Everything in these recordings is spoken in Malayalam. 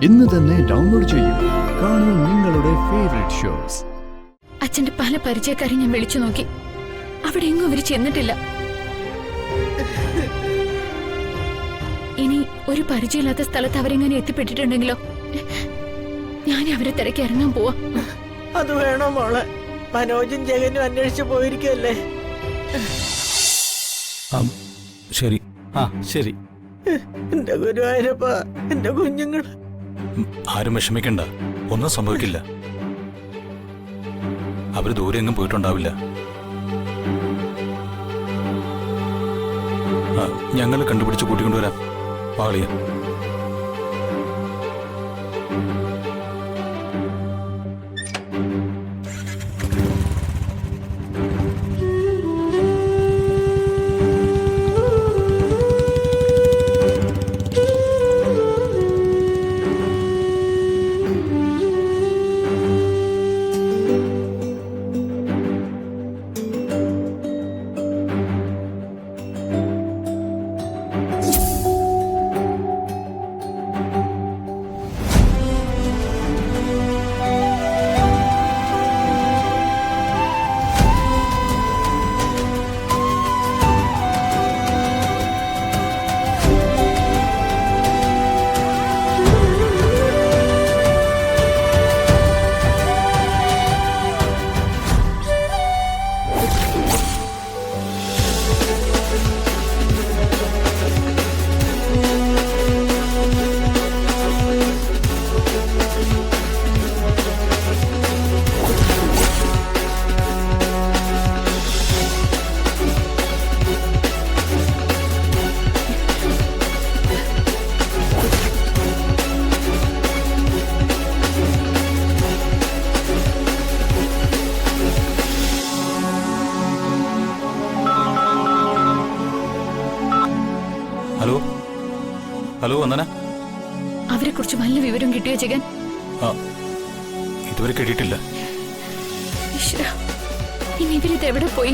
ഇന്ന് തന്നെ ഡൗൺലോഡ് ചെയ്യൂ. കാണൂ നിങ്ങളുടെ ഫേവറേറ്റ് ഷോസ്. അച്ഛന്റെ പല പരിചയക്കാരെ ഞാൻ വിളിച്ചു നോക്കി. അവിടെ എങ്ങും അവര് ചെന്നിട്ടില്ല. ഇനി ഒരു പരിചയമില്ലാത്ത സ്ഥലത്ത് അവരെങ്ങനെ എത്തിപ്പെട്ടിട്ടുണ്ടെങ്കിലോ? ഞാൻ അവരെ തിരക്കി ഇറങ്ങാൻ പോവാ. അത് വേണോ മോളെ? മനോജും ജഗനും അന്വേഷിച്ചു പോയിരിക്കല്ലേ? ശരി. ശരി. എന്റെ ഗുരുവായൂരപ്പ, എന്റെ കുഞ്ഞുങ്ങൾ. ആരും വിഷമിക്കണ്ട, ഒന്നും സംഭവിക്കില്ല. അവര് ദൂരെ എങ്ങും പോയിട്ടുണ്ടാവില്ല. ഞങ്ങൾ കണ്ടുപിടിച്ച് കൂട്ടിക്കൊണ്ടുവരാം. പാളിയ ഹലോ വന്ദന. അവരെ കുറിച്ച് വല്ല വിവരം കിട്ടിയോ ജഗൻ? ഇതുവരെ കേട്ടിട്ടില്ല. ഇനി ഇവരിത് എവിടെ പോയി?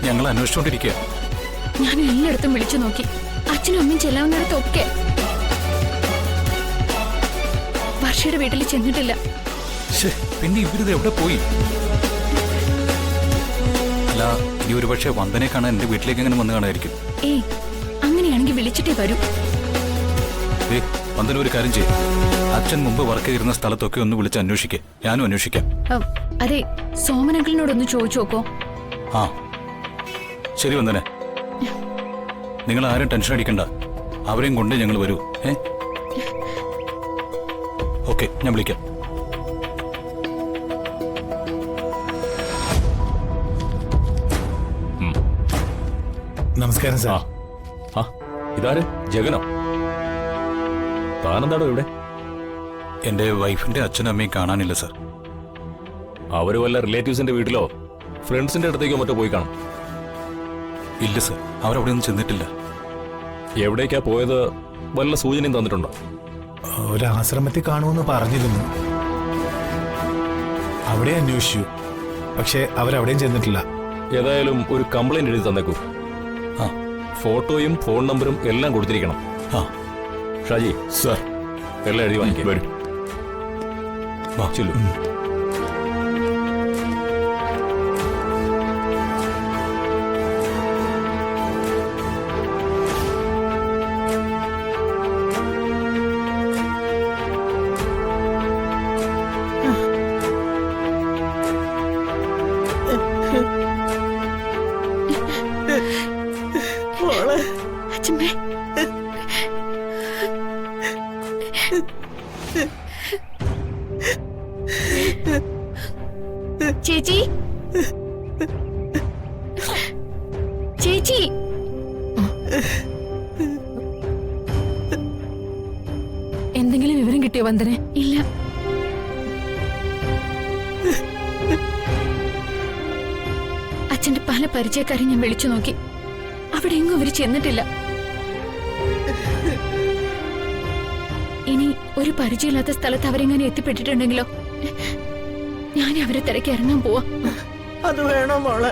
ഞങ്ങൾ അന്വേഷിച്ചോണ്ടിരിക്കുക. ഞാൻ എല്ലായിടത്തും വിളിച്ചു നോക്കി. അച്ഛനും അമ്മയും ചെല്ലാവുന്നിടത്തൊക്കെ. വർഷയുടെ വീട്ടിൽ ചെന്നിട്ടില്ല. പിന്നെ ഇവരിത് എവിടെ പോയി? അല്ല, ഇനി ഒരു പക്ഷേ വന്ദനെ കാണാൻ എന്റെ വീട്ടിലേക്ക് എങ്ങനെ വന്ന് കാണായിരിക്കും. ഏയ്, അങ്ങനെയാണെങ്കിൽ വിളിച്ചിട്ടേ വരൂ. വന്ദന ഒരു കാര്യം ചെയ്യും. അച്ഛൻ മുമ്പ് വർക്ക് ചെയ്തിരുന്ന സ്ഥലത്തൊക്കെ ഒന്ന് വിളിച്ച് അന്വേഷിക്കേ. ഞാനും അന്വേഷിക്കാം. അതെ, സോമനങ്കിളിനോടൊന്ന് ചോദിച്ചു നോക്കോ? ശരി വന്ദന, നിങ്ങൾ ആരും ടെൻഷൻ അടിക്കണ്ട. അവരെയും കൊണ്ട് ഞങ്ങൾ വരൂ. ഓക്കെ, ഞാൻ വിളിക്കാം. നമസ്കാരം സാർ. ഇതാര്? ജഗനോ? താനെന്താണോ ഇവിടെ? എന്റെ വൈഫിന്റെ അച്ഛനും അമ്മയും കാണാനില്ല സാർ. അവര് വല്ല റിലേറ്റീവ്സിന്റെ വീട്ടിലോ ഫ്രണ്ട്സിന്റെ അടുത്തേക്കോ മറ്റോ പോയി കാണും. ഇല്ല സാർ, അവരവിടെ ഒന്നും ചെന്നിട്ടില്ല. എവിടേക്കാ പോയത്? വല്ല സൂചനയും തന്നിട്ടുണ്ടോ? ഒരു ആശ്രമത്തിൽ കാണുമെന്ന് പറഞ്ഞിരുന്നു. അവിടെ അന്വേഷിച്ചു, പക്ഷെ അവരവിടെയും ചെന്നിട്ടില്ല. ഏതായാലും ഒരു കംപ്ലൈന്റ് എഴുതി തന്നേക്കൂ. ഫോട്ടോയും ഫോൺ നമ്പറും എല്ലാം കൊടുത്തിരിക്കണം. ഷാജി സാർ, എല്ലാം എഴുതി വാങ്ങിക്കാം. വരും. ചെല്ലു. മോളെ, അച്ഛമ്മേ, ചേച്ചി, ചേച്ചി. എന്തെങ്കിലും വിവരം കിട്ടിയോ വന്ദനെ? ഇല്ല. അച്ഛന്റെ പല പരിചയക്കാരെ ഞാൻ വിളിച്ചു നോക്കി. അവിടെ എങ്ങും അവര് ചെന്നിട്ടില്ല. ഇനി ഒരു പരിചയമില്ലാത്ത സ്ഥലത്ത് അവരെങ്ങനെ എത്തിപ്പെട്ടിട്ടുണ്ടെങ്കിലോ? ഞാൻ അവരെ തിരക്കി ഇറങ്ങാൻ പോവാ. അത് വേണോ മോളെ?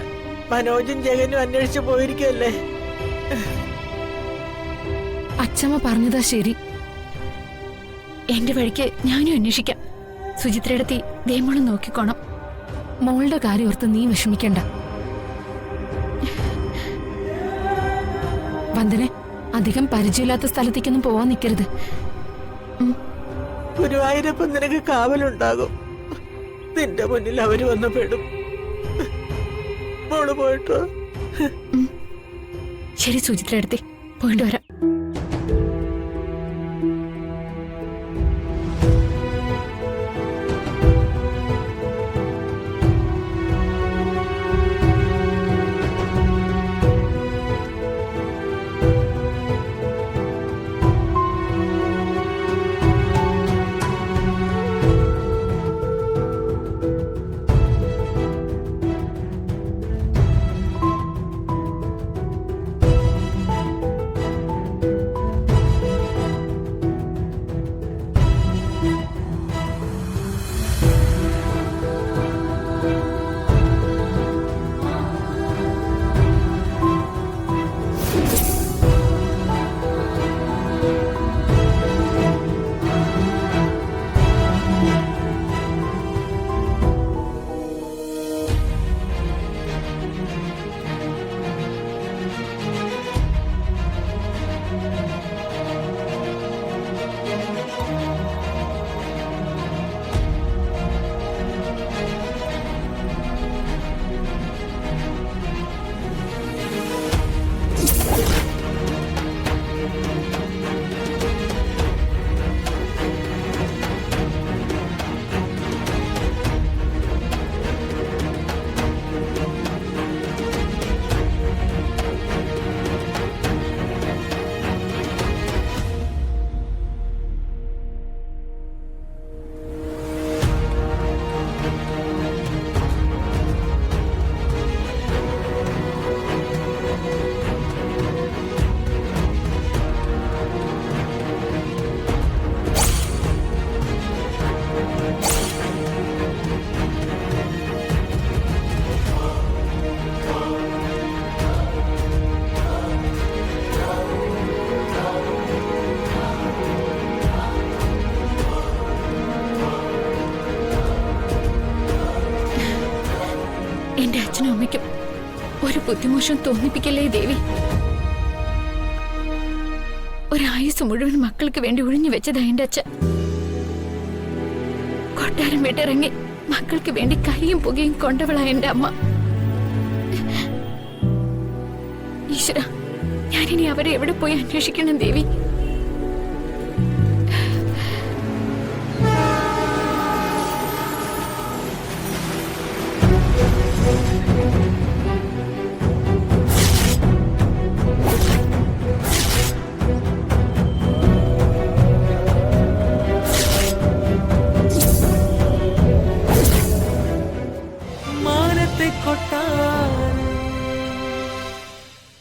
മനോജും ജഗനും അന്വേഷിച്ചു പോയിരിക്കല്ലേ? അച്ഛമ്മ പറഞ്ഞതാ ശരി. എന്റെ വഴിക്ക് ഞാനും അന്വേഷിക്കാം. സുചിത്രയിടത്തി ദേമോളം നോക്കിക്കോണം. മോളുടെ കാര്യം ഓർത്ത് നീ വിഷമിക്കണ്ട. വന്ദനെ, അധികം പരിചയമില്ലാത്ത സ്ഥലത്തേക്കൊന്നും പോവാൻ നിൽക്കരുത്. ഗുരുവായൂരപ്പം നിനക്ക് കാവലുണ്ടാകും. നിന്റെ മുന്നിൽ അവര് വന്ന് പെടും. മോള് പോയിട്ടോ. ശരി സുചിത്രയിടത്തി, പോയിട്ട് വരാം. എന്റെ അച്ഛനും അമ്മയ്ക്കും ഒരു ബുദ്ധിമോശം തോന്നിപ്പിക്കല്ലേ ദേവി. ഒരായുസ് മുഴുവൻ മക്കൾക്ക് വേണ്ടി ഒഴിഞ്ഞു വെച്ചതാ എന്റെ അച്ഛൻ. കൊട്ടാരം വിട്ടിറങ്ങി മക്കൾക്ക് വേണ്ടി കൈയും പുകയും കൊണ്ടവളാ എന്റെ അമ്മ. ഈശ്വര, ഞാനിനി അവരെ എവിടെ പോയി അന്വേഷിക്കണം ദേവി?